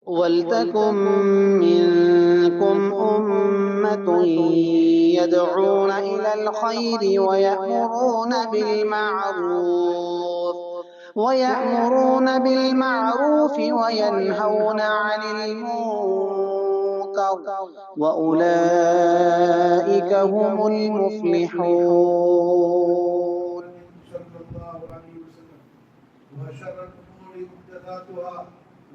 وَلْتَكُن مِّنكُمْ أُمَّةٌ يَدْعُونَ إِلَى الْخَيْرِ وَيَأْمُرُونَ وَيَنْهَوْنَ عَنِ الْمُنكَرِ وَأُولَٰئِكَ هُمُ الْمُفْلِحُونَ. صلی اللہ علیہ وسلم وشر الامور محدثاتها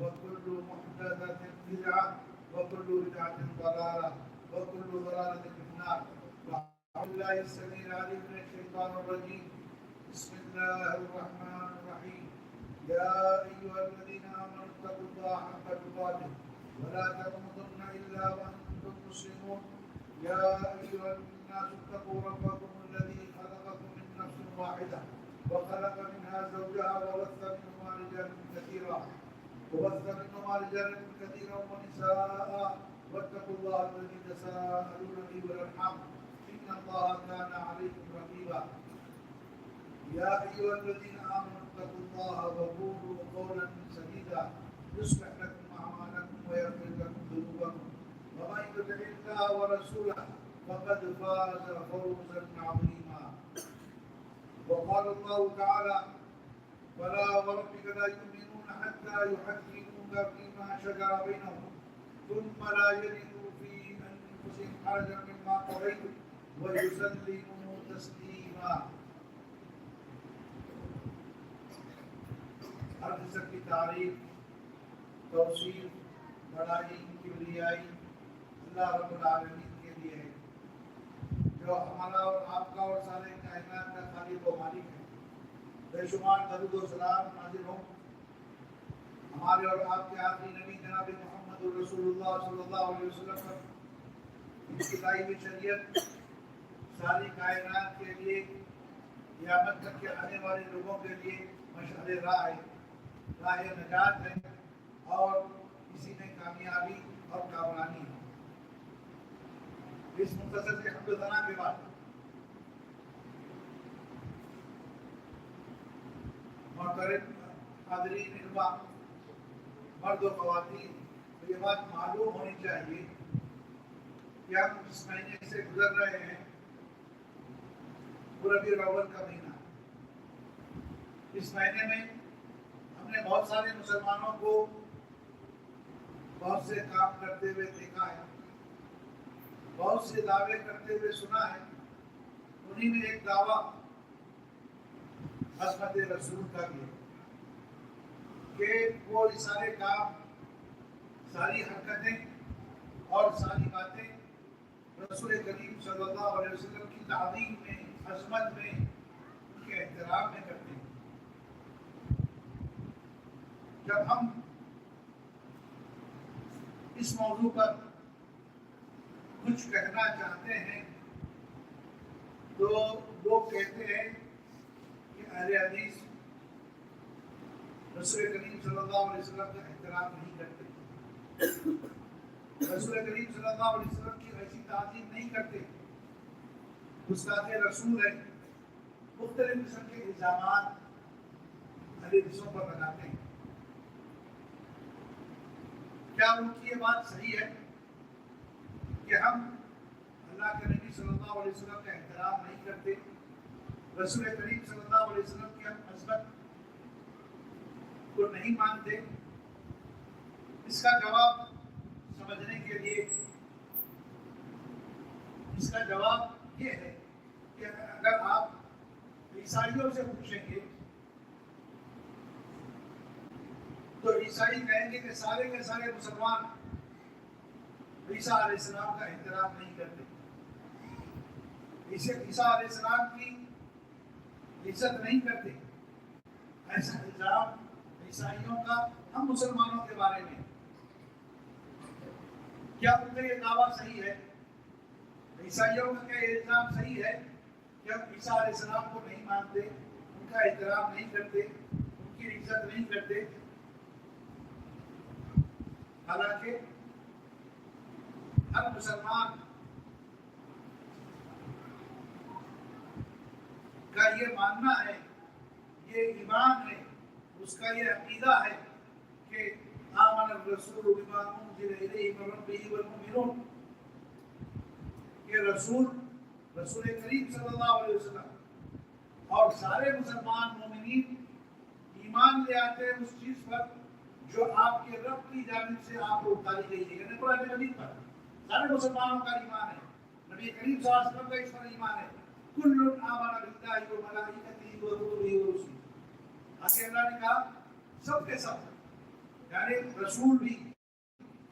وكل محدثة بدعة وكل بدعة ضلالة وكل ضلالة في النار. أعوذ بالله السميع العليم من الشيطان الرجيم. بسم الله الرحمن الرحيم. يا أيها الذين آمنوا اتقوا الله حق تقاته ولا تموتن إلا وأنتم مسلمون. يا أيها الناس اتقوا ربكم الذي خلقكم من نفس واحدة وخلق منها زوجها وبث منهما رجالا كثيرا ونساء واتقوا الله الذي تساءلون به والأرحام إن الله كان عليكم رقيبا. يا أيها الذين آمنوا اتقوا الله وقولوا قولا سديدا يصلح لكم أعمالكم ويغفر لكم ذنوبكم ومن يطع الله ورسوله فقد فاز فوزا عظيما. وقال الله تعالى: فلا وربك لا يؤمنون حتى يحكموك فيما شجر بينهم ثم لا يجدوا في أنفسهم حرجا مما قضيت ويسلموا تسليما. ہر قسم کی تعریف، توصیف، بڑائی، کبریائی اللہ رب العالمین کے لیے ہے، جو ہمارا اور آپ کا اور سارے کائنات کا خالق و مالک ہے. بے شمار درود و سلام نازل ہوں ہمارے اور آپ کے آخری نبی جناب محمد رسول اللہ صلی اللہ علیہ وسلم پر. ان کی لائی ہوئی شریعت ساری کائنات کے لیے، قیامت تک کے آنے والے لوگوں کے لیے مشعل راہ ہے، راہ نجات ہے، اور اسی میں کامیابی اور کامرانی ہے. اس مختصر سے حمد و ثنا کے بعد محترم حاضرین علماء، مرد و خواتین، یہ بات معلوم ہونی چاہیے کہ ہم اس مہینے سے گزر رہے ہیں، ربیع الاول کا مہینہ. اس مہینے میں ہم نے بہت سارے مسلمانوں کو بہت سے کام کرتے ہوئے دیکھا ہے، بہت سے دعوے کرتے ہوئے سنا ہے. انہی میں ایک دعویٰ عظمت رسول کا بھی ہے کہ وہ یہ سارے کام، ساری حرکتیں اور ساری باتیں رسول کریم صلی اللہ علیہ وسلم کی تعظیم میں، عظمت میں، ان کے احترام میں کرتے ہیں. جب ہم اس موضوع پر کچھ کہنا چاہتے ہیں تو لوگ کہتے ہیں کہ اہل حدیث رسول کریم صلی اللہ علیہ وسلم کا احترام نہیں کرتے، رسول کریم صلی اللہ علیہ وسلم کی ایسی تعظیم نہیں کرتے، گستاخ رسول ہے. مختلف قسم کے الزامات اہل حدیثوں پر لگاتے ہیں. کیا ان کی یہ بات صحیح ہے کہ ہم اللہ کے نبی صلی اللہ علیہ وسلم کا احترام نہیں کرتے، رسول کریم صلی اللہ علیہ وسلم کی ہم عظمت کو نہیں مانتے؟ اس کا جواب سمجھنے کے لیے اس کا جواب یہ ہے کہ اگر آپ عیسائیوں سے پوچھیں گے تو عیسائی کہیں گے کہ سارے کے سارے مسلمان عیسیٰ علیہ السلام کا احترام نہیں کرتے، عیسیٰ علیہ السلام کی عزت نہیں کرتے. ایسا الزام عیسائیوں کا ہم مسلمانوں کے بارے میں، کیا ان کا یہ دعویٰ صحیح ہے؟ عیسائیوں کا کیا یہ الزام صحیح ہے کہ ہم عیسیٰ علیہ السلام کو نہیں مانتے، ان کا احترام نہیں کرتے، ان کی عزت نہیں کرتے؟ حالانکہ ہر مسلمان کا یہ ماننا ہے، یہ ایمان ہے، اس کا یہ عقیدہ ہے کہ آمن الرسول بما انزل الیہ من ربہ والمؤمنون، کہ رسول کریم صلی اللہ علیہ وسلم اور سارے مسلمان مومنین ایمان لے آتے ہیں اس چیز پر جو آپ کے رب کی جانب سے آپ کو اتاری گئی ہے، یعنی قرآن مجید پر سارے مسلمانوں کا ایمان ہے، نبی کریم صلی اللہ علیہ وسلم کا اس پر ایمان ہے، کل آمن باللہ وملائکتہ وکتبہ ورسلہ، آگے اللہ نے کہا سب کے سب، یعنی رسول بھی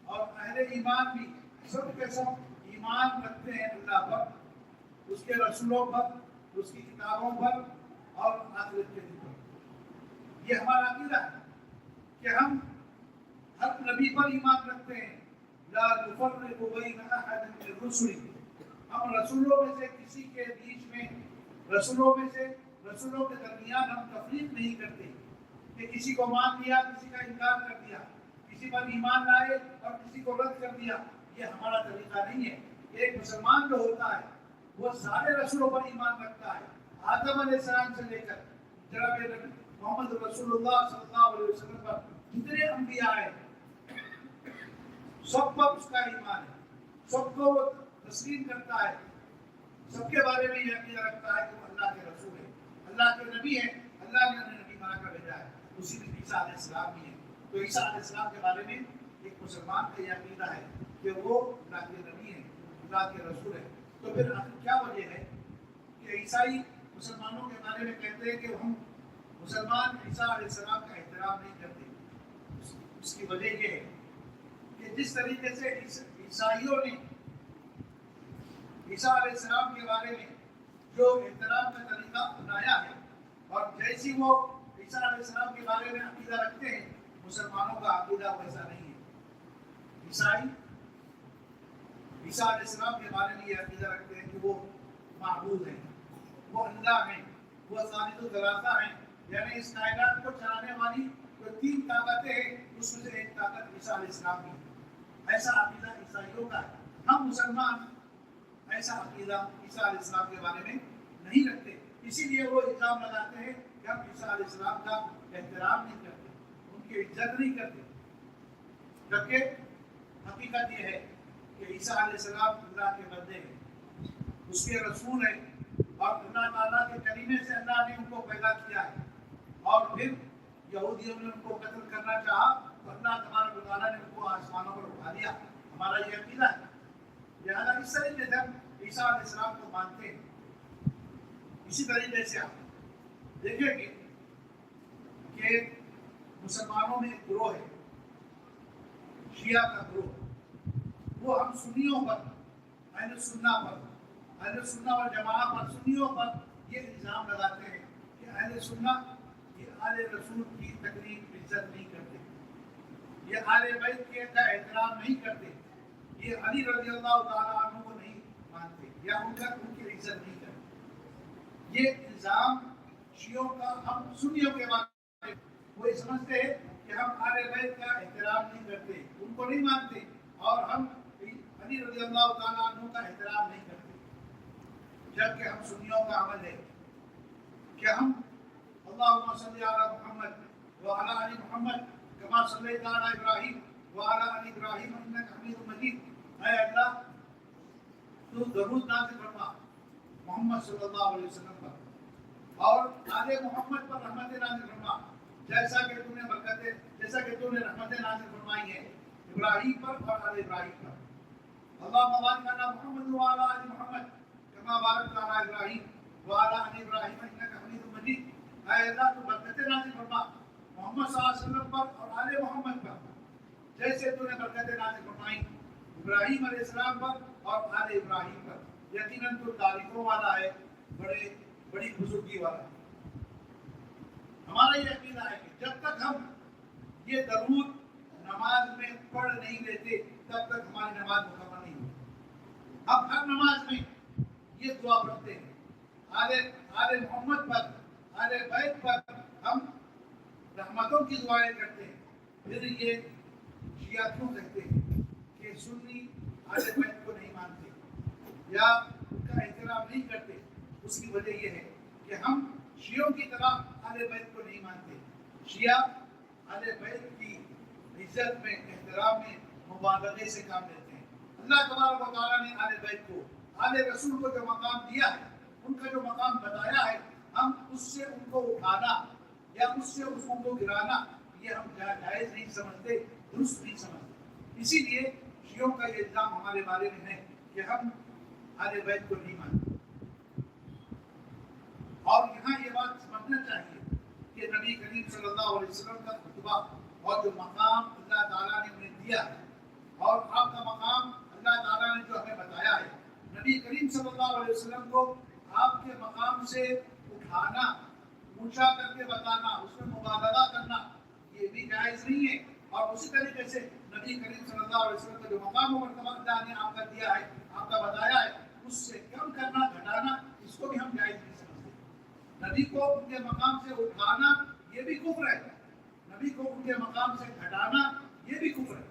اور اہل ایمان بھی سب کے سب ایمان رکھتے ہیں اللہ پر، اس کے رسولوں پر، اس کی کتابوں پر اور آخرت کے دن پر۔ یہ ہمارا عقیدہ ہے کہ ہم ہر نبی پر ایمان رکھتے ہیں، لا نفرق بین احد من الرسل، ہم رسولوں میں سے کسی کے بیچ میں، رسولوں کے درمیان ہم تفریق نہیں کرتے کہ کسی کو مان لیا، کسی کا انکار کر دیا، کسی پر ایمان لائے اور کسی کو رد کر دیا، یہ ہمارا طریقہ نہیں ہے۔ ایک مسلمان جو ہوتا ہے وہ سارے رسولوں پر ایمان رکھتا ہے، آدم علیہ السلام سے لے کر جناب محمد رسول اللہ صلی اللہ علیہ وسلم پر جتنے انبیاء ہیں سب پر اس کا ایمان ہے، سب کو وہ تسلیم کرتا ہے، سب کے بارے میں یہ عقیدہ رکھتا ہے کہ وہ اللہ کے رسول ہے، اللہ کے نبی ہیں، اللہ نے انہیں نبی بنا کر بھیجا ہے، اسی میں عیسیٰ علیہ السلام بھی ہے۔ تو عیسیٰ علیہ السلام کے بارے میں ایک مسلمان کا یہ عقیدہ ہے کہ وہ اللہ کے نبی ہیں، اللہ کے رسول ہیں۔ تو پھر آخر کیا وجہ ہے کہ عیسائی مسلمانوں کے بارے میں کہتے ہیں کہ ہم مسلمان عیسیٰ علیہ السلام کا احترام نہیں کرتے؟ اس کی وجہ یہ ہے کہ جس طریقے سے عیسائیوں نے عیسیٰ علیہ السلام کے بارے میں جو احترام کا طریقہ اپنایا ہے، اور جیسی وہ عیسیٰ علیہ السلام کے بارے میں عقیدہ رکھتے ہیں، مسلمانوں کا عقیدہ ویسا نہیں ہے۔ عیسائی عیسیٰ علیہ السلام کے بارے میں یہ عقیدہ رکھتے ہیں کہ وہ معبود ہیں، وہ اللہ ہیں، وہ ثالث الثلاثہ ہیں، یعنی اس کائنات کو چلانے والی جو تین طاقتیں ہیں اس میں سے ایک طاقت عیسیٰ علیہ السلام کی ہے۔ ایسا عقیدہ عیسائیوں کا ہے۔ ہم مسلمان ایسا عقیدہ عیسیٰ علیہ السلام کے بارے میں نہیں رکھتے، اسی لیے وہ الزام لگاتے ہیں کہ ہم عیسیٰ علیہ السلام کا احترام نہیں کرتے، ان کی عزت نہیں کرتے، جبکہ حقیقت یہ ہے کہ عیسیٰ علیہ السلام اللہ کے بندے ہیں، اس کے رسول ہیں، اور اللہ تعالیٰ کے کریمے سے اللہ نے ان کو پیدا کیا ہے، اور پھر یہودیوں نے ان کو قتل کرنا چاہا تو اللہ تبارک و تعالیٰ نے ان کو آسمانوں پر اٹھا دیا۔ ہمارا یہ عقیدہ ہے، لہٰذا اس طریقے سے ہم عیسیٰ علیہ السلام کو مانتے ہیں۔ اسی طریقے سے آپ دیکھیں گے کہ مسلمانوں میں ایک گروہ ہے، شیعہ کا گروہ، وہ ہم سنیوں پر، اہل سنہ والجماعہ پر، سنیوں پر یہ الزام لگاتے ہیں کہ اہل سنہ یہ آل رسول کی تقریب عزت نہیں کرتے، یہ آل بیت کے کا احترام نہیں کرتے، یہ علی رضی اللہ تعالیٰ عنہ کو نہیں مانتے یا ان کی عزت نہیں کرتے۔ یہ الزام شیعوں کا ہم سنیوں کے بارے میں، وہ سمجھتے ہیں کہ ہم آل بیت کا احترام نہیں کرتے، ان کو نہیں مانتے، اور ہم علی رضی اللہ تعالیٰ عنہ کا احترام نہیں کرتے، جبکہ ہم سنیوں کا عمل ہے کہ ہم اللہم صلی علی محمد وعلی آل محمد کما صلیت علی ابراہیم وعلی آل ابراہیم انک حمید مجید، اے اللہ تو درود نازل فرما محمد صلی اللہ علیہ وسلم پر اور آل محمد پر رحمت نازل فرما، جیسا کہ تو نے رحمت نازل فرمائی ہے ابراہیم پر اور آل ابراہیم پر۔ اللہم بارک علی محمد وعلی آل محمد کما بارکت علی ابراہیم وعلی آل ابراہیم انک حمید مجید، اے اللہ تو برکتیں نازل فرما محمد صلی اللہ علیہ وسلم پر اور آل محمد پر، جیسے تو نے برکتیں نازل فرمائی ابراہیم علیہ السلام پر اور آل ابراہیم پر۔ یقیناً تو تعریفوں والا ہے، بڑی بزرگی والا ہے۔ ہمارا یہ عقیدہ ہے کہ جب تک ہم یہ درود نماز میں پڑھ نہیں لیتے تب تک ہماری نماز مکمل نہیں ہوتی۔ اب ہر نماز میں یہ دعا پڑھتے ہیں، آل محمد پر، آل بیت پر ہم رحمتوں کی دعائیں کرتے ہیں۔ پھر یہ شیعہ کیوں کہتے ہیں کہ سنی آل بیت کو نہیں مانتے یا ان کا احترام نہیں کرتے؟ اس کی وجہ یہ ہے کہ ہم شیعوں کی طرح آل بیت کو نہیں مانتے۔ شیعہ آل بیت کی عزت میں، احترام میں مبالغے سے کام لیتے ہیں۔ اللہ تبارک و تعالیٰ نے آل بیت کو، آل رسول کو جو مقام دیا ہے، ان کا جو مقام بتایا ہے، ہم اس سے ان کو اٹھانا یا اس سے ان کو گرانا یہ ہم جائز نہیں سمجھتے، درست نہیں سمجھتے۔ اسی لیے شیعوں کا یہ الزام ہمارے بارے میں ہے کہ ہم آل بیت کو نہیں مانتے۔ اور یہاں یہ بات سمجھنا چاہیے کہ نبی کریم صلی اللہ علیہ وسلم کا خطبہ اور جو مقام اللہ تعالیٰ نے انہیں دیا ہے اور آپ کا مقام اللہ تعالیٰ نے جو ہمیں بتایا ہے، نبی کریم صلی اللہ علیہ وسلم کو آپ کے مقام سے اٹھانا، اونچا کر کے بتانا، اس میں مبالغہ کرنا یہ بھی جائز نہیں ہے۔ اور اسی طریقے سے نبی کریم صلی اللہ علیہ وسلم کا جو مقام و مرتبہ اللہ نے آپ کا دیا ہے، آپ کا بتایا ہے، اس سے کم کرنا، گھٹانا اس کو بھی ہم جائز نہیں سمجھتے۔ نبی کو ان کے مقام سے اٹھانا یہ بھی کفر ہے، نبی کو ان کے مقام سے گھٹانا یہ بھی کفر ہے۔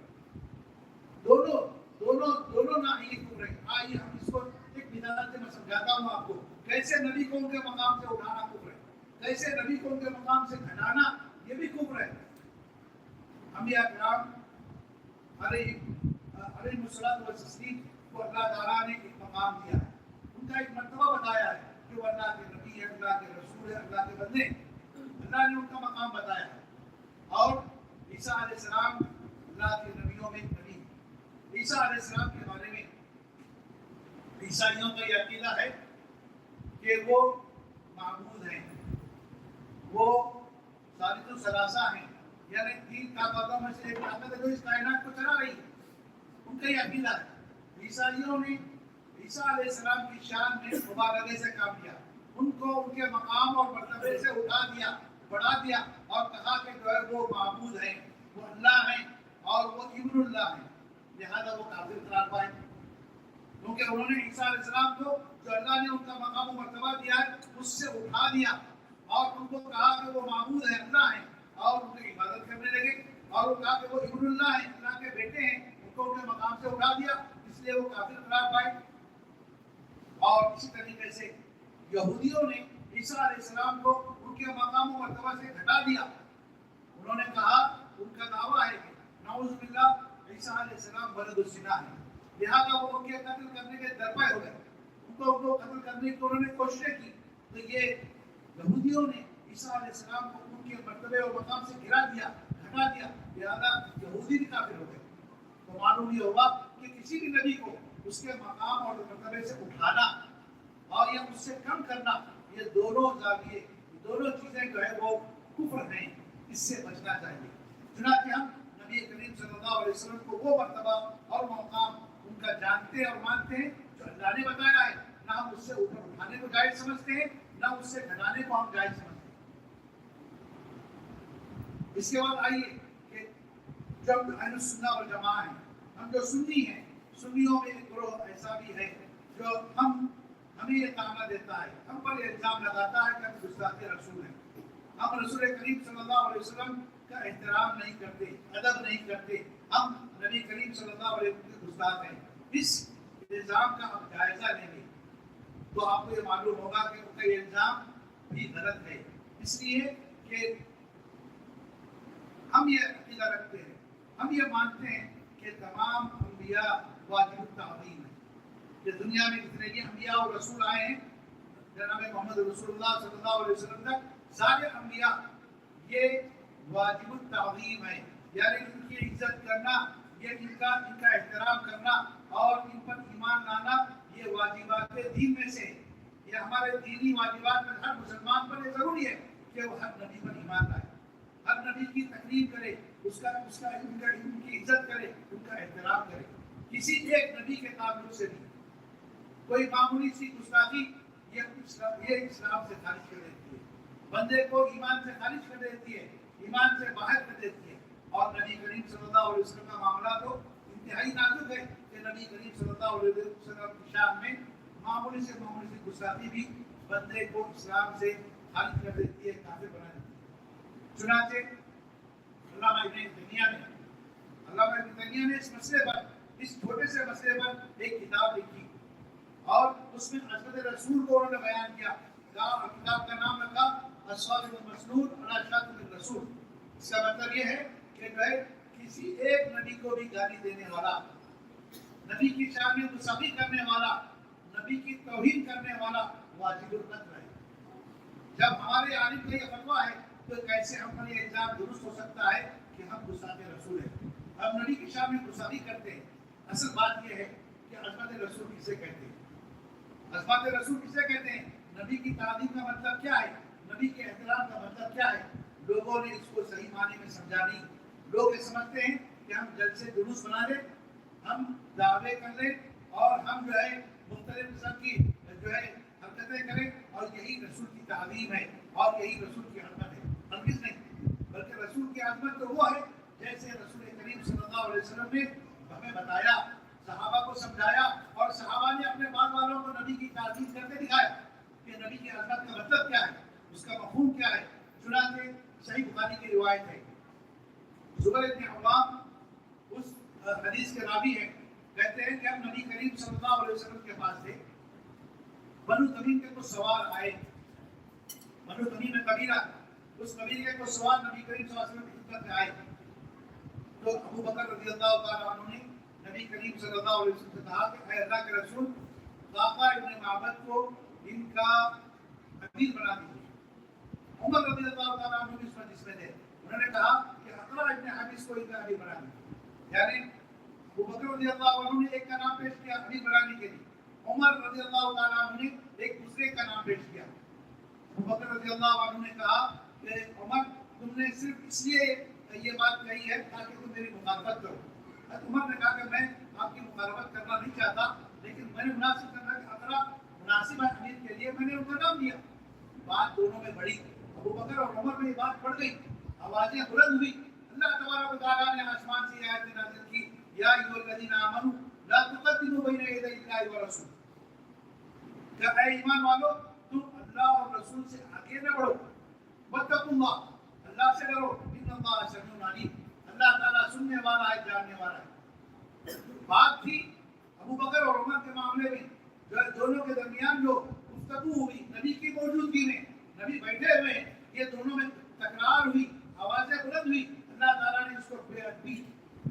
دونوں نہ یہ کفر ہے۔ آئیے ہم اس کو ایک مثال سے میں سمجھاتا ہوں آپ کو، کیسے نبی کو ان کے مقام سے اٹھانا کفر ہے، کیسے نبی کو ان کے مقام سے گھٹانا یہ بھی کفر ہے۔ انبیاء کرام علیہ الصلوۃ والتسلیم کو اللہ تعالیٰ نے ایک مقام دیا ہے، ان کا ایک مرتبہ بتایا ہے کہ وہ اللہ کے نبی ہے، اللہ کے رسول ہے، اللہ کے بندے، اللہ نے ان کا مقام بتایا ہے۔ اور عیسیٰ علیہ السلام اللہ کے نبیوں میں ایک نبی ہے۔ عیسیٰ علیہ السلام کے بارے میں عیسائیوں کا یہ عقیدہ ہے کہ وہ معبود ہیں، وہ ثالث الثلاثہ ہیں، یعنی تین طاقتوں میں سے ایک طاقت ہے جو اس کائنات کو چلا رہی ہے، ان کا یہ عقیدہ ہے۔ عیسائیوں نے عیسیٰ علیہ السلام کی شان میں مبالغے سے کام کیا، ان کو ان کے مقام اور مرتبے سے اٹھا دیا، بڑھا دیا اور کہا کہ جو ہے وہ معبود ہیں، وہ اللہ ہیں اور وہ ابن اللہ ہیں، لہذا وہ کافر قرار پائے، کیونکہ انہوں نے عیسیٰ علیہ السلام کو جو اللہ نے ان کا مقام و مرتبہ دیا ہے اس سے اٹھا دیا اور ان کو کہا کہ وہ معبود ہیں، اللہ ہیں، اور ان کی عبادت کرنے لگے، اور وہ کہا کہ وہ ابن اللہ ہیں، اللہ کے بیٹے ہیں، ان کو ان کے مقام سے اٹھا دیا، اس لیے وہ کافر قرار پائے۔ اور اسی طریقے سے یہودیوں نے عیسیٰ علیہ السلام کو ان کے مقام و مرتبہ سے گھٹا دیا، انہوں نے کہا، ان کا دعویٰ ہے کہ نعوذ باللہ عیسیٰ علیہ السلام ولد الزنا ہے، لہذا وہ ان کے قتل کرنے کے درپے ہو گئے، ان کو قتل کرنے کی انہوں نے کوششیں کی، تو یہ یہودیوں نے عیسیٰ علیہ السلام کو ان کے مرتبے اور مقام سے گرا دیا، گھٹا دیا، لہذا یہودی بھی کافر ہو گئے۔ تو معلوم یہ ہوگا کہ کسی بھی نبی کو اس کے مقام اور مرتبے سے اٹھانا اور یا اس سے کم کرنا، یہ دونوں زاویے، دونوں چیزیں جو ہے وہ کفر ہیں، اس سے بچنا چاہیے۔ چنانچہ ہم نبی کریم صلی اللہ علیہ وسلم کو وہ مرتبہ اور مقام ان کا جانتے اور مانتے ہیں جو اللہ نے بتایا ہے، نہ ہم اس سے اوپر اٹھانے کو جائز سمجھتے ہیں، نہ اس سے گھٹانے کو ہم جائز سمجھتے ہیں۔ اس کے بعد آئیے کہ جب اہل السنہ والجماعہ ہیں، ہم جو سنی ہیں، سنیوں میں ایک گروہ ایسا بھی ہے جو ہمیں یہ طعنہ دیتا ہے، ہم پر یہ الزام لگاتا ہے کہ ہم گستاخ رسول ہیں، ہم رسول کریم صلی اللہ علیہ وسلم کا احترام نہیں کرتے، ادب نہیں کرتے، ہم نبی کریم صلی اللہ علیہ وسلم کے گستاخ ہیں۔ اس الزام کا ہم جائزہ لیں گے تو آپ کو یہ معلوم ہوگا کہ ان کا یہ الزام بھی غلط ہے، اس لیے کہ ہم یہ عقیدہ رکھتے ہیں، ہم یہ مانتے ہیں کہ تمام انبیاء واجب التعظیم ہیں، کہ دنیا میں جتنے بھی انبیاء اور رسول آئے ہیں جناب محمد رسول اللہ صلی اللہ علیہ وسلم تک، سارے انبیاء یہ واجب التعظیم ہے، یعنی ان کی عزت کرنا، یہ ان کا احترام کرنا اور ان پر ایمان لانا، یہ واجبات دین میں سے، یہ ہمارے دینی واجبات میں ہر مسلمان پر یہ ضروری ہے کہ وہ ہر نبی پر ایمان لائے، ہر نبی کی تقریم کرے، ان کی عزت کرے، ان کا احترام کرے، کسی ایک نبی کے تعلق سے بھی کوئی معمولی سی گستاخی یہ اسلام سے خارج کر دیتی ہے، بندے کو ایمان سے خارج کر دیتی ہے، ایمان سے باہر کر دیتی ہے۔ اور نبی کریم صلی اللہ علیہ وسلم کا معاملہ تو انتہائی نازک ہے کہ نبی کریم صلی اللہ علیہ وسلم کی شان میں معمولی سے گستاخی بھی بندے کو اسلام سے خارج کر دیتی ہے، کافر بنا دیتی ہے۔ چنانچہ علامہ ابن تیمیہ نے اس مسئلے پر، اس چھوٹے سے مسئلے پر ایک کتاب لکھی اور اس میں عصمت رسول کو انہوں نے بیان کیا۔ کتاب کا نام رکھا الصارم المسلول علی شاتم الرسول۔ اس کا مطلب یہ ہے کہ جو ہے کسی ایک نبی کو بھی گالی دینے والا، نبی کی شان میں گستاخی کرنے والا، نبی کی توہین کرنے والا واجب القتل ہے۔ جب ہمارے عالم کا یہ فتویٰ ہے تو کیسے ہم پر یہ الزام درست ہو سکتا ہے کہ ہم گستاخ رسول ہیں، ہم نبی کی شان میں گستاخی کرتے ہیں؟ اصل بات یہ ہے کہ عظمت رسول کسے کہتے ہیں؟ عظمت رسول کسے کہتے ہیں؟ نبی کی تعظیم کا مطلب کیا ہے؟ نبی کے احترام کا مطلب کیا ہے؟ لوگوں نے اس کو صحیح معنی میں سمجھا نہیں۔ لوگ یہ سمجھتے ہیں کہ ہم جلسے جلوس بنا لیں، ہم دعوے کر لیں اور ہم جو ہے مختلف قسم کی جو ہے حرکتیں کریں اور یہی رسول کی تعظیم ہے اور یہی رسول کی عظمت ہے۔ ہرگز نہیں، بلکہ رسول کی عظمت تو وہ ہے جیسے رسول کریم صلی اللہ علیہ وسلم نے ہمیں بتایا، صحابہ کو سمجھایا اور صحابہ نے اپنے بعد والوں کو نبی کی تعظیم کرتے دکھایا کہ نبی کی عظمت کا مطلب کیا ہے، اس کا مفہوم کیا ہے۔ چنانچہ صحیح بخاری کی روایت ہے، زبیر بن عوام اس حدیث کے راوی ہیں، کہتے ہیں کہ ہم نبی کریم صلی اللہ علیہ وسلم کے پاس تھے، بنو تمیم کے کچھ سوار آئے، بنو تمیم قبیلہ، اس قبیلے کے کچھ سوار نبی کریم صلی اللہ علیہ وسلم کی خدمت میں آئے تو ابو بکر رضی اللہ تعالیٰ عنہ نے نبی کریم صلی اللہ علیہ وسلم سے کہا کہ اے اللہ کے رسول، قعقاع ابن معبد کو ان کا امیر بنا دیجیے۔ عمر رضی اللہ تعالیٰ عنہ بھی اس مجلس میں تھے، انہوں نے کہا کہ اقرع ابن حابس کو ان کا امیر بنا دیجیے۔ یعنی ابو بکر رضی اللہ عنہ نے ایک کا نام پیش کیا امیر بنانے کے لیے، عمر رضی اللہ تعالیٰ عنہ نے ایک دوسرے کا نام پیش کیا۔ ابو بکر رضی اللہ عنہ نے کہا کہ عمر تم نے صرف اس لیے یہ بات کہی ہے تاکہ تم میری مخالفت کرو۔ عمر نے کہا کہ میں آپ کی مخالفت کرنا نہیں چاہتا، لیکن میں نے مناسب کرنا کہ اقرع مناسب امیر کے لیے میں نے ان کا نام دیا۔ بات دونوں میں بڑھی، ابو بکر اور عمر میں یہ بات بڑھ گئی، آوازیں بلند ہوئی۔ اللہ تبارک و تعالیٰ نے آسمان سے یہ آیت نازل کی، یا ایھا الذین آمنوا لا تقدموا بین یدی اللہ ورسولہ، کہ اے ایمان والو تم اللہ اور رسول سے آگے نہ بڑھو، واتقوا اللہ، اللہ سے ڈرو، ان اللہ سمیع علیم، اللہ تعالیٰ سننے والا ہے، جاننے والا ہے۔ بات تھی ابو بکر اور عمر کے معاملے میں، جو دونوں کے درمیان جو گفتگو ہوئی نبی کی موجودگی میں، نبی بیٹھے ہوئے ہیں، یہ دونوں میں تکرار ہوئی، آوازیں بلند ہوئی۔ اللہ تعالیٰ نے اس کو بے ادبی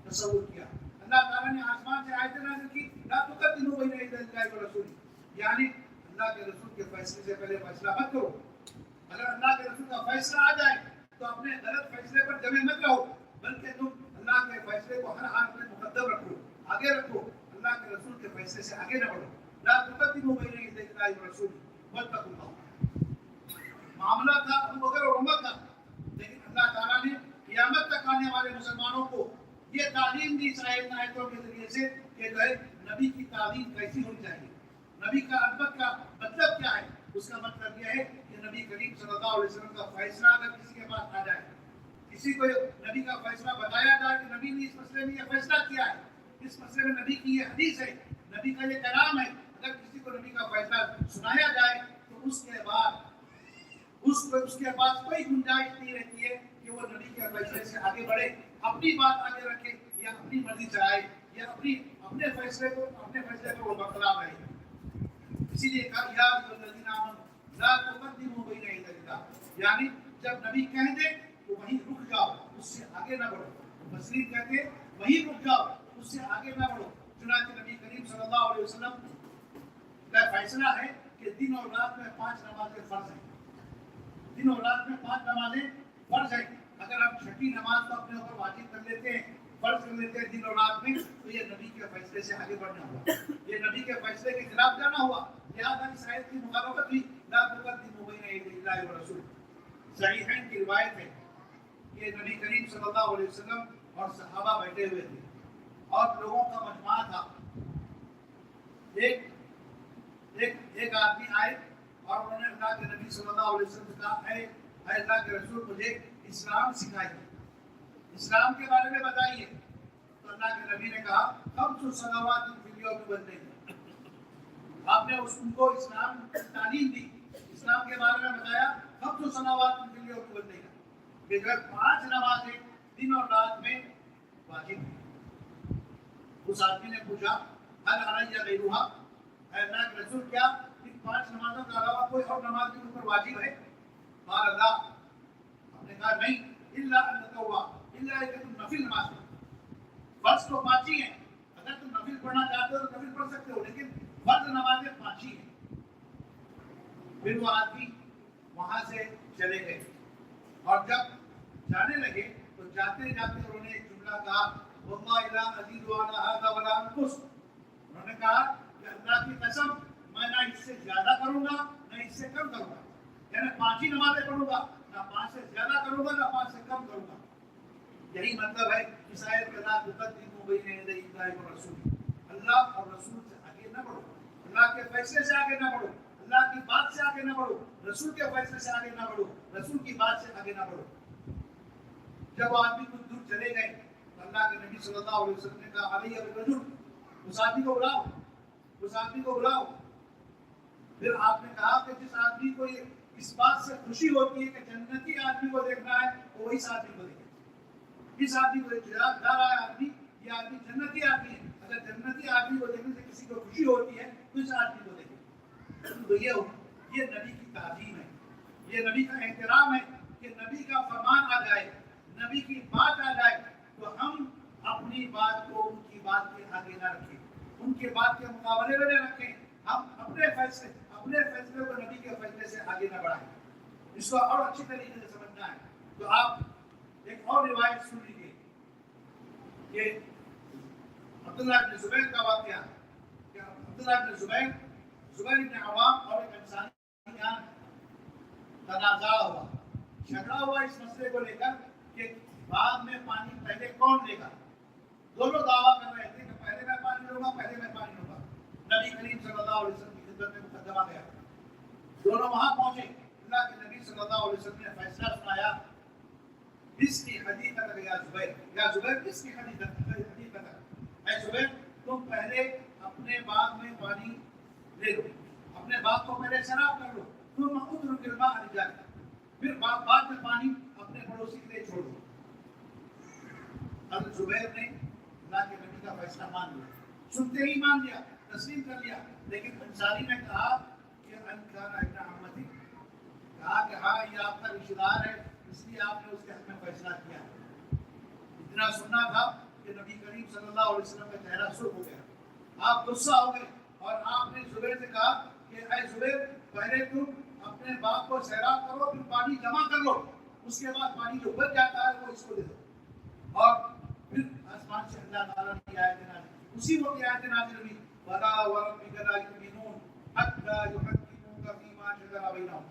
تصور کیا۔ اللہ تعالیٰ نے آسمان سے آیت نازل کی، لا تقدموا بین یدی اللہ ورسولہ، یعنی اللہ کے رسول کے فیصلے سے پہلے فیصلہ مت کرو۔ اگر اللہ کے رسول کا فیصلہ آ جائے تو اپنے غلط فیصلے پر جمے مت رہو، بلکہ تم اللہ کے فیصلے کو ہر حال میں مقدم رکھو، آگے رکھو، اللہ کے رسول کے فیصلے سے آگے نہ بڑھو۔ لا تقدموا بین یدی اللہ ورسولہ واتقوا اللہ۔ معاملہ تھا ابو بکر اور عمر کا، لیکن اللہ تعالیٰ نے قیامت تک آنے والے مسلمانوں کو یہ تعلیم دی اس آیتوں کے ذریعے سے کہ جو ہے نبی کی تعظیم کیسی ہونی چاہیے، نبی کا عظمت کا مطلب کیا ہے۔ اس کا مطلب یہ ہے کہ نبی کریم صلی اللہ علیہ وسلم کا فیصلہ اگر کسی کے پاس آ جائے، کسی کو نبی کا فیصلہ بتایا جائے کہ نبی نے اس مسئلے میں یہ فیصلہ کیا ہے، اس مسئلے میں نبی کی یہ حدیث ہے، نبی کا یہ کلام ہے، اگر کسی کو نبی کا فیصلہ سنایا جائے تو اس کے بعد اس کے پاس کوئی گنجائش نہیں رہتی ہے کہ وہ نبی کے فیصلے سے آگے بڑھے، اپنی بات آگے رکھے یا اپنی مرضی چلائے یا اپنے فیصلے کو وہ برقرار رہے۔ اسی لیے کہا یا ایھا الذین آمنوا لا تقدموا بین یدی اللہ، یعنی جب نبی کہہ دے تو وہیں رک جاؤ، اس سے آگے نہ بڑھو۔ مسلم کہتے وہیں رک جاؤ، اس سے آگے نہ بڑھو۔ چنانچہ نبی کریم صلی اللہ علیہ وسلم کا فیصلہ ہے کہ دن اور رات میں 5 نمازیں فرض ہیں، دن اور رات میں 5 نمازیں فرض ہیں۔ اگر ہم چھٹی نماز کو اپنے اوپر واجب کر لیتے ہیں، فرض کر لیتے ہیں دن اور رات میں، تو یہ نبی کے فیصلے سے آگے بڑھنا ہوا، یہ نبی کے فیصلے کے خلاف جانا ہوا، لہٰذا اس آیت کی مخالفت ہوئی۔ لا تقدموا بین یدی اللہ ورسولہ۔ صحیحین کی روایت ہے کہ نبی کریم صلی اللہ علیہ وسلم اور صحابہ بیٹھے ہوئے تھے اور لوگوں کا مجمع تھا۔ ایک آدمی آئے اور انہوں نے اللہ کے نبی صلی اللہ علیہ وسلم سے کہا، اے اللہ کے رسول، مجھے اسلام سکھائیے، اسلام کے بارے میں بتائیے۔ تو اللہ کے نبی نے کہا 5 صلوات فی الیوم واللیل، آپ نے ان کو اسلام کی تعلیم دی، اسلام کے بارے میں بتایا 5 صلوات فی الیوم واللیل، کہ جو 5 نمازیں دن اور رات میں واجب ہیں۔ اس آدمی نے پوچھا هل علی غیرہا، اے اللہ کے رسول کیا ان 5 نمازوں کے علاوہ کوئی اور نماز کے اوپر واجب ہے؟ قال لا، ہم نے کہا نہیں، الا ان تطوع، الا کہ تم نفل نماز پڑھو، فرض تو 5 ہی ہیں، اگر تم نفل پڑھنا چاہتے ہو تو نفل پڑھ سکتے ہو، لیکن فرض نمازیں 5 ہی ہیں۔ پھر وہ آدمی وہاں سے چلے گئے، اور جب جانے لگے تو جاتے جاتے انہوں نے ایک جملہ کہا، واللہ لا ازید علی ھذا ولا انقص، انہوں نے کہا کہ اللہ کی قسم میں نہ اس سے زیادہ کروں گا نہ اس سے کم کروں گا، یعنی 5 ہی نمازیں پڑھوں گا، نہ 5 سے زیادہ کروں گا نہ 5 سے کم کروں گا۔ یہی مطلب ہے اس آیت کا لا تقدموا بین یدی اللہ ورسولہ، اللہ اور رسول سے آگے نہ بڑھو، اللہ کے فیصلے سے آگے نہ بڑھو، اللہ کی بات سے آگے نہ بڑھو، رسول کے فیصلے سے آگے نہ بڑھو، رسول کی بات سے آگے نہ بڑھو۔ جب وہ آدمی کچھ دور چلے گئے تو اللہ کے نبی صلی اللہ علیہ وسلم نے کہا علیہ بالرجل، اس آدمی کو بلاؤ، اس آدمی کو بلاؤ۔ پھر آپ نے کہا کہ جس آدمی کو اس بات سے خوشی ہوتی ہے کہ جنتی آدمی کو دیکھنا ہے وہ اس آدمی کو دیکھے، اس آدمی کو جا رہا ہے آدمی، یہ آدمی جنتی آدمی ہے، اگر جنتی آدمی کو دیکھنے سے کسی کو خوشی ہوتی ہے تو اس آدمی کو دیکھے۔ تو یہ نبی کی تعظیم ہے، یہ نبی کا احترام ہے کہ نبی کا فرمان آ جائے، نبی کی بات آ جائے تو ہم اپنی بات کو ان کی بات کے آگے نہ رکھیں، ان کی بات کے مقابلے میں نہ رکھیں، ہم اپنے فیصلے کو نبی کے فیصلے سے آگے نہ بڑھائیں۔ اس کو اور اچھی طریقے سے سمجھنا ہے تو آپ ایک اور روایت سن لیجیے کہ عبداللہ بن زبیر کا واقعہ، کہ عبداللہ بن زبیر بن عوام اور ایک انسانی یہاں تنازع ہوا، جھگڑا ہوا اس مسئلے کو لے کر کہ بعد میں پانی پہلے کون لے گا۔ دونوں دعویٰ کر رہے تھے کہ پہلے میں پانی لوں گا، پہلے میں پانی لوں گا۔ نبی کریم صلی اللہ علیہ وسلم کی خدمت میں مقدمہ گیا، دونوں وہاں پہنچے، اللہ کے نبی صلی اللہ علیہ وسلم نے فیصلہ سنایا، اس کی حدیثت یا زبیر، یا زبیر اس کی حدیثت، اے زبیر تم پہلے اپنے باغ میں پانی لے لو، اپنے باغ کو پہلے سیراب کر لو، ثم اترک الماء لجارک، پھر بعد میں پانی اپنے پڑوسی کے لیے چھوڑ دو۔ حضرت زبیر نے اللہ کے نبی کا فیصلہ مان لیا، سنتے ہی مان لیا، تسلیم کر لیا، لیکن انصاری نے کہا کہ ان کان ابن عمتی، کہا کہ ہاں یہ آپ کا رشتہ دار ہے اس لیے آپ نے اس کے حق میں فیصلہ کیا۔ اتنا سننا تھا کہ نبی کریم صلی اللہ علیہ وسلم کا چہرہ سرخ ہو گیا، آپ غصہ ہو گئے، اور آپ نے زبیر سے کہا کہ اے زبیر پہلے تم اپنے باغ کو سیراب کرو، پھر پانی جمع کر لو، اس کے بعد پانی جو بچ جاتا ہے وہ اس کو دے دو۔ اور پھر آسمان سے اللہ تعالیٰ نے آیت نازل کی، اسی وقت آیت نازل ہوئی، وَلَا وَرَبِّكَ لَا يُؤْمِنُونَ حَتَّىٰ يُحَكِّمُوكَ فِيمَا شَجَرَ بَيْنَهُمْ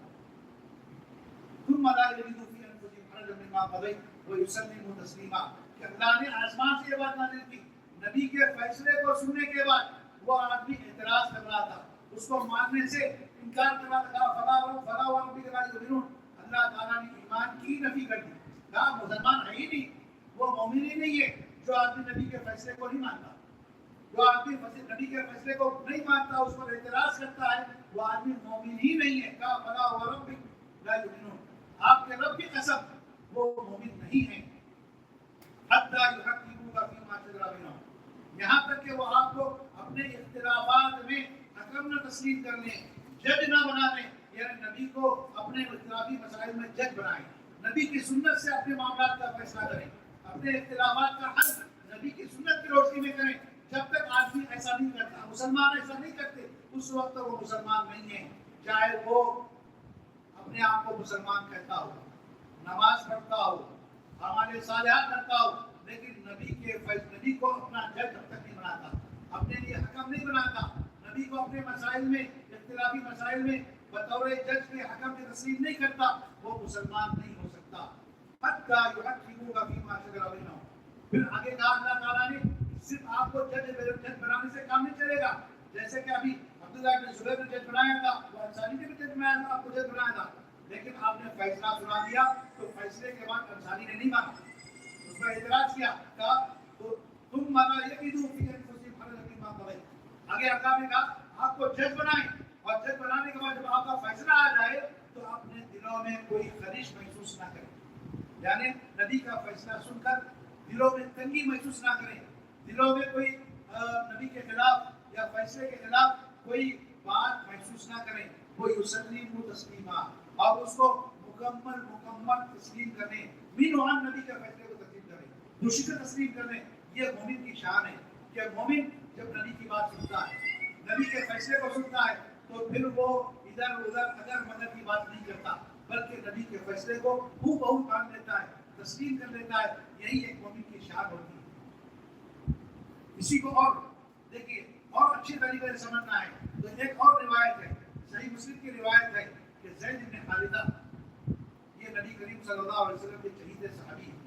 ثُمَّ لَا يَجِدُوا فِي أَنفُسِهِمْ حَرَجًا مِّمَّا قَضَيْتَ وَيُسَلِّمُوا تَسْلِيمًا، کہ اللہ نے آسمان سے یہ بات نازل کی، نبی کے فیصلے کو سننے کے بعد وہ آدمی اعتراض کر رہا تھا، اس کو ماننے سے انکار کر رہا تھا، فَلَا وَرَبِّكَ لَا يُؤْمِنُونَ، اللہ تعالیٰ نے ایمان کی نفی کر دی، کہا مسلمان ہے ہی نہیں، وہ مومن ہی نہیں ہے جو آدمی نبی کے فیصلے کو نہیں مانتا، جو آدمی نبی کے فیصلے کو نہیں مانتا، اس پر اعتراض کرتا ہے، وہ آدمی مومن ہی نہیں ہے۔ کہا فَلَا وَرَبِّكَ لَا يُؤْمِنُونَ، آپ کے رب کی قسم وہ مومن نہیں ہیں، حَتَّىٰ يُحَكِّمُوكَ فِيمَا شَجَرَ بَيْنَهُمْ، یہاں تک کہ وہ آپ کو اپنے اختلافات میں حکم نہ تسلیم کر لیں، جج نہ بنا دیں، یعنی نبی کو اپنے اختلافی مسائل میں جج بنائیں، نبی کی سنت سے اپنے معاملات کا فیصلہ کریں، اپنے اختلافات کا حل نبی کی سنت کی روشنی میں کریں۔ جب تک آدمی ایسا نہیں کرتا، مسلمان ایسا نہیں کرتے، اس وقت وہ مسلمان نہیں ہے، چاہے وہ اپنے آپ کو مسلمان کہتا ہو، نماز پڑھتا ہو، اعمال صالحات کرتا ہو، لیکن نبی کو اپنا جج جب تک نہیں بناتا، اپنے لیے حکم نہیں بناتا، نبی کو اپنے مسائل میں، اختلافی مسائل میں بطور جج کے حکم کی تسلیم نہیں کرتا، وہ مسلمان نہیں ہو سکتا۔ حتیٰ یحکموک فیما شجر بینہم، پھر آگے کہا اللہ تعالیٰ نے صرف آپ کو جج بنانے سے کام نہیں چلے گا، جیسے کہ ابھی عبداللہ بن زبیر نے جج بنایا تھا، وہ انصاری نے بھی جج بنایا تھا، آپ کو جج بنایا تھا، لیکن آپ نے فیصلہ سنا دیا تو فیصلے کے بعد انصاری نے نہیں مانا، اس پر اعتراض کیا، کہا تو تم مانا یجدوا فی انفسہم حرجا مما قضیت، آگے اللہ نے کہا آپ کو جج بنائیں، اور جج بنانے کے بعد جب آپ کا فیصلہ آ جائے تو اپنے دلوں میں کوئی خلیش محسوس نہ کریں، یعنی نبی کا فیصلہ سن کر دلوں میں تنگی محسوس نہ کریں، دلوں میں کوئی نبی کے خلاف یا فیصلے کے خلاف کوئی بات محسوس نہ کریں، کوئی یسلموا تسلیما، اور اس کو مکمل تسلیم کریں، مین وہاں نبی کے فیصلے کو تسلیم کریں، خوشی سے تسلیم کریں، یہ مومن کی شان ہے کہ مومن جب نبی کی بات سنتا ہے، نبی کے فیصلے کو سنتا ہے، تو پھر وہ ادھر ادھر اگر مگر کی بات نہیں کرتا، بلکہ نبی کے فیصلے کو ہو بہو مان لیتا ہے، تسلیم کر لیتا ہے. یہی ایک مومن کی شان ہوتی ہے. اسی کو اور دیکھیے اور اچھے طریقے سے سمجھنا ہے تو ایک اور روایت ہے، صحیح مسلم کی روایت ہے کہ زید بن خالدہ، یہ نبی کریم صلی اللہ علیہ وسلم کے شہید صحابی ہیں.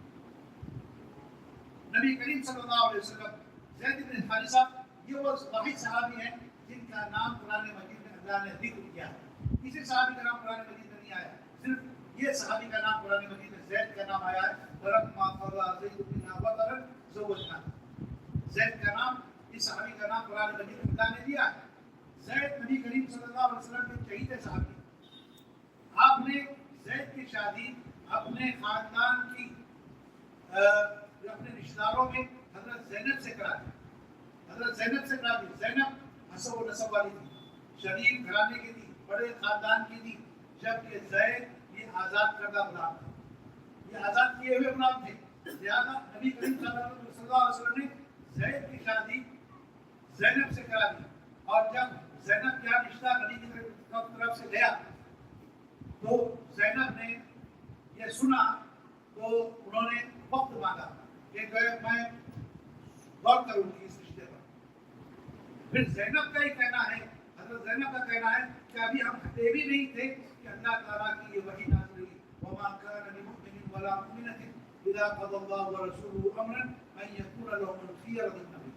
نبی کریم صلی اللہ علیہ وسلم زید بن خالدہ یہ وہ واحد صحابی ہیں جن کا نام قرآن مجید میں اللہ نے ذکر کیا ہے. کسی صحابی کا نام قرآن مجید میں نہیں آیا، صرف یہ صحابی کا نام قرآن مجید میں زید کا نام آیا ہے. فلما قضى زيد منها وطرا زوجناها، زید کا نام، اس صحابی کا نام قرآن مجید میں اللہ نے دیا ہے. زید نبی کریم صلی اللہ علیہ وسلم کے شہید صحابی. آپ نے زید کی شادی اپنے خاندان کی اپنے رشتہ داروں میں حضرت زینب سے کرا دی. حضرت زینب سے کرا دی. زینب حسب و نسب والی تھی، شریف گھرانے کی تھی، بڑے خاندان کی تھی، جبکہ زید یہ آزاد کردہ غلام تھے، یہ آزاد کیے ہوئے غلام تھے. لہٰذا نبی کریم صلی اللہ علیہ وسلم نے زید کی شادی زینب سے کرا دی. اور جب زینب کا رشتہ نبی کی طرف سے گیا تو زینب نے یہ سنا تو انہوں نے وقت مانگا کہ میں غور کروں گی اس رشتے پر. پھر زینب کا ہی کہنا ہے، حضرت زینب کا کہنا ہے کہ ابھی ہم ہٹے بھی نہیں تھے کہ اللہ تعالیٰ کی یہ وحی نازل ہوئی، وَمَا كَانَ لِمُؤْمِنٍ وَلَا مُؤْمِنَةٍ إِذَا قَضَى اللَّهُ وَرَسُولُهُ أَمْرًا أَن يَكُونَ لَهُمُ الْخِيَرَةُ مِنْ أَمْرِهِمْ.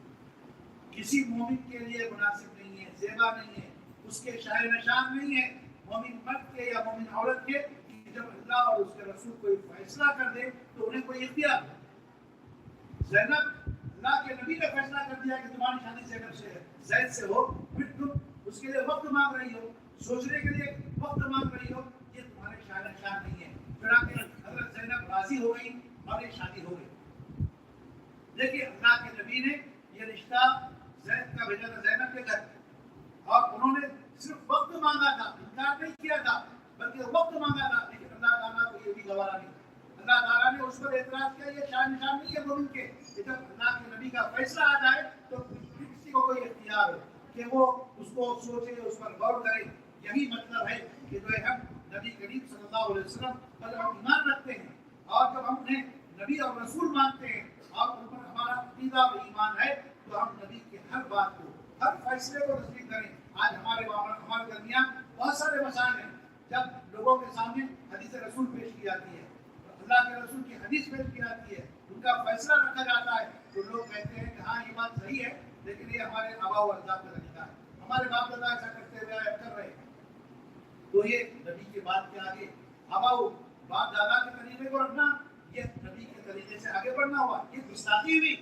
کسی مومن کے لیے مناسب نہیں ہے، زیبا نہیں ہے، اس کے شاہ نشان نہیں ہے مومن مرد کے یا مومن عورت کے کہ جب اللہ اور اس کے رسول کوئی فیصلہ کر دے تو انہیں کوئی اختیار ہو. زینب، اللہ کے نبی نے فیصلہ کر دیا کہ تمہاری شادی زینب سے ہے، زید سے ہو، پھر تم اس کے لیے وقت مانگ رہی ہو، سوچنے کے لیے وقت مانگ رہی ہو، یہ تمہارے شاہ نشان نہیں ہے. پھر آ کے حضرت زینب راضی ہو گئی اور یہ شادی ہو گئی. دیکھیے اللہ کے نبی نے یہ رشتہ زید کا بھیجا تھا زینب کے گھر، اور انہوں نے صرف وقت مانگا تھا، انکار نہیں کیا تھا، بلکہ وقت مانگا تھا. لیکن اللہ تعالیٰ کو یہ بھی گوارا نہیں. اللہ تعالیٰ نے اس پر اعتراض کیا، یہ شان نشان نہیں ہے مومن کے کہ جب اللہ کے نبی کا فیصلہ آ جائے تو کسی کو کوئی اختیار ہو کہ وہ اس کو سوچے، اس پر غور کرے. یہی مطلب ہے کہ جو ہم نبی کریم صلی اللہ علیہ وسلم پر ہم ایمان رکھتے ہیں، اور جب ہم انہیں نبی اور رسول مانتے ہیں اور ان پر ہمارا عقیدہ و ایمان ہے تو ہم نبی کی ہر بات کو، ہر فیصلے کو تسلیم کریں. آج ہمارے درمیان بہت سارے مسائل ہیں، جب لوگوں کے سامنے حدیث رسول پیش کی جاتی ہے، اللہ کے رسول کی حدیث پیش کی جاتی ہے، ان کا فیصلہ رکھا جاتا ہے، تو لوگ کہتے ہیں کہ ہاں یہ بات صحیح ہے، لیکن یہ ہمارے آباء و اجداد کا طریقہ ہے، ہمارے باپ دادا ایسا کرتے ہوئے آئے کر رہے ہیں. تو یہ نبی کی بات کے آگے آباء و باپ دادا کے طریقے کو رکھنا، یہ نبی کے طریقے سے آگے بڑھنا ہوا، یہ گستاخی ہوئی،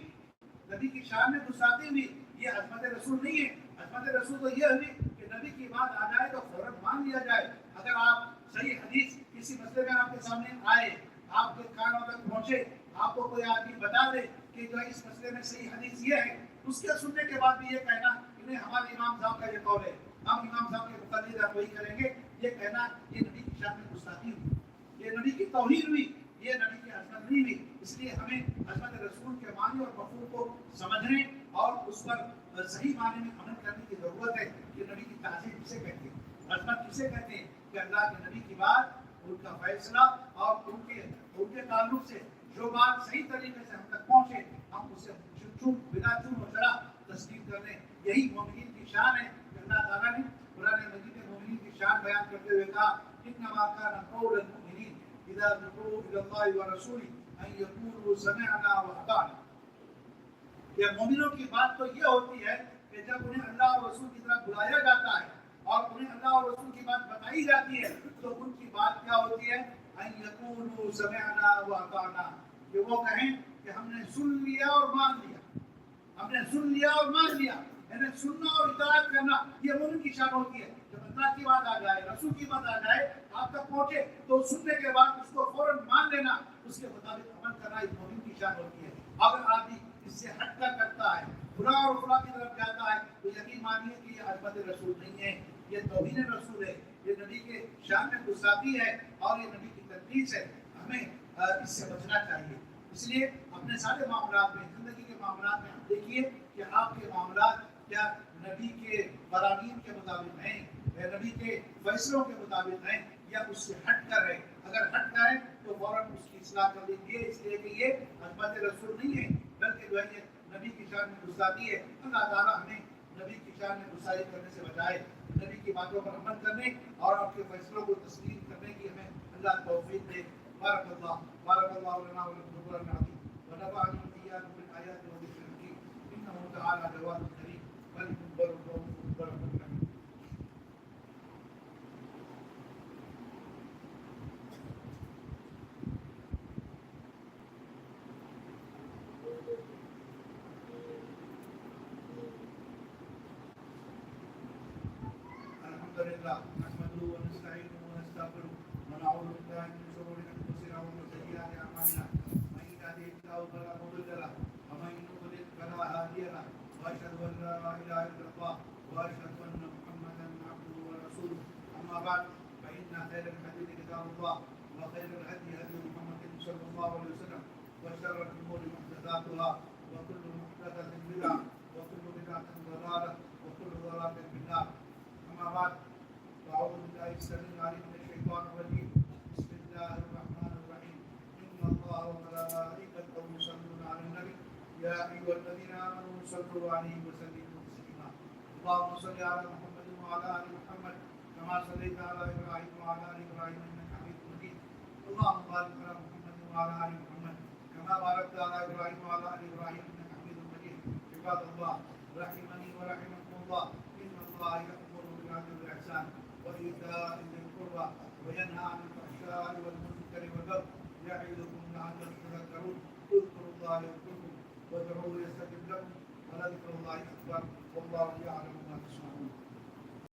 نبی کی شان میں گستاخی ہوئی. یہ عظمت رسول نہیں ہے. عظمت رسول تو یہ ہوئی کہ نبی کی بات آ جائے تو فوراً مان لیا جائے. اگر آپ صحیح حدیث کسی مسئلے میں آپ کے سامنے آئے، آپ کے کانوں تک پہنچے، آپ کو کوئی آدمی بتا دے کہ جو اس مسئلے میں صحیح حدیث یہ ہے، اس کے سننے کے بعد بھی یہ کہنا کہ نہیں ہمارے امام صاحب کا یہ قول ہے، ہم امام صاحب کے مقلد وہی کریں گے، یہ کہنا یہ نبی کی شان میں گستاخی ہوئی، یہ نبی کی توہین ہوئی، یہ نبی کی عظمت نہیں ہوئی. اس لیے ہمیں عظمت رسول کے معنی اور مفہوم کو سمجھنے اور اس پر صحیح معنی میں عمل کرنے کی ضرورت ہے. کہ نبی کی تعظیم کسے کہتے ہیں، عظمت کسے کہتے ہیں؟ کہ اللہ کے نبی کی بات، ان کا فیصلہ اور ان کے تعلق سے جو بات صحیح طریقے سے ہم تک پہنچے، ہم اسے بنا چون و چرا تسلیم کر دیں. یہی مومنین کی شان ہے کہ اللہ تعالیٰ نے قرآن مجید میں مومنین کی شان بیان کرتے ہوئے کہا انما كان قول المؤمنین اذا دعوا الى الله ورسوله ان يقولوا سمعنا واطعنا. کہ مومنوں کی بات تو یہ ہوتی ہے کہ جب انہیں اللہ اور رسول کی طرف بلایا جاتا ہے اور انہیں اللہ اور رسول کی بات بتائی جاتی ہے تو ان کی بات کیا ہوتی ہے؟ ان یقولوا سمعنا واطعنا، کہ وہ کہیں کہ ہم نے سن لیا اور مان لیا، ہم نے سن لیا اور مان لیا. یعنی سننا اور اطاعت کرنا یہ مومن کی شان ہوتی ہے. جب اللہ کی بات آ جائے، رسول کی بات آ جائے، آپ تک پہنچے تو سننے کے بعد اس کو فوراً مان لینا، اس کے مطابق عمل کرنا ایک مومن کی شان ہوتی ہے. اگر آدمی اس سے ہٹ کر کرتا ہے، خدا اور خدا کی طرف جاتا ہے، تو یقین مانیے کہ یہ عظمت رسول نہیں ہے، یہ توہین رسول ہے، یہ نبی کے شان میں گستاخی ہے اور یہ نبی کی تقدیس ہے. ہمیں اس سے بچنا چاہیے. اس لیے اپنے سارے معاملات میں، زندگی کے معاملات میں آپ دیکھیے کہ آپ کے معاملات کیا نبی کے براہین کے مطابق ہیں، نبی کے فیصلوں کے مطابق ہیں، یا اس سے ہٹ کر ہے. اگر ہٹ کر ہے تو فوراً اس کی اصلاح کر دیجیے، اس لیے کہ یہ عظمت رسول نہیں ہے بلکہ جو ہے یہ نبی کی شان میں گستاخی ہے. اللہ تعالیٰ ہمیں نبی کی شان میں گستاخی کرنے سے بچائے، نبی کی باتوں پر عمل کرنے اور آپ کے فیصلوں کو تسلیم کرنے کی ہمیں اللہ توفیق دے. بارک اللہ لنا ولکم بالقرآن العظیم ونفعني وإياكم بالآيات والذكر الحكيم إنه تعالى جواد كريم ملك بر رحمن رحيم. الحمد لله نحمده ونستعينه ونستغفره ونعوذ بالله من شرور انفسنا ومن سيئات اعمالنا من يهده الله فلا مضل له ومن يضلل فلا هادي له واشهد ان لا اله الا الله واشهد ان محمدا عبده ورسوله. اما بعد فان خير الحديث كتاب الله وخير الهدي هدي محمد صلى الله عليه وسلم وشر الامور محدثاتها وكل محدثه بدعه وكل بدعه ضلاله وكل ضلاله في النار. أما بعد فأعوذ بالله السميع العليم من الشيطان الرجيم. بسم الله الرحمن الرحيم. إن الله وملائكته يصلون على النبي يا أيها الذين آمنوا صلوا عليه وسلموا تسليما. اللهم صل على محمد وعلى آل محمد كما صليت على إبراهيم وعلى آل إبراهيم إنك حميد مجيد. اللهم بارك على محمد وعلى آل محمد كما باركت على إبراهيم وعلى آل إبراهيم إنك حميد مجيد. عباد الله رحمني ورحمكم الله إن الله يأمر بالعدل والإحسان وإيتاء ذي القربى وينهى عن الفحشاء والمنكر والبغي يعظكم لعلكم تذكرون. اذكروا الله يذكركم وادعوه يستجب لكم ولذكر الله أكبر والله يعلم ما تصنعون.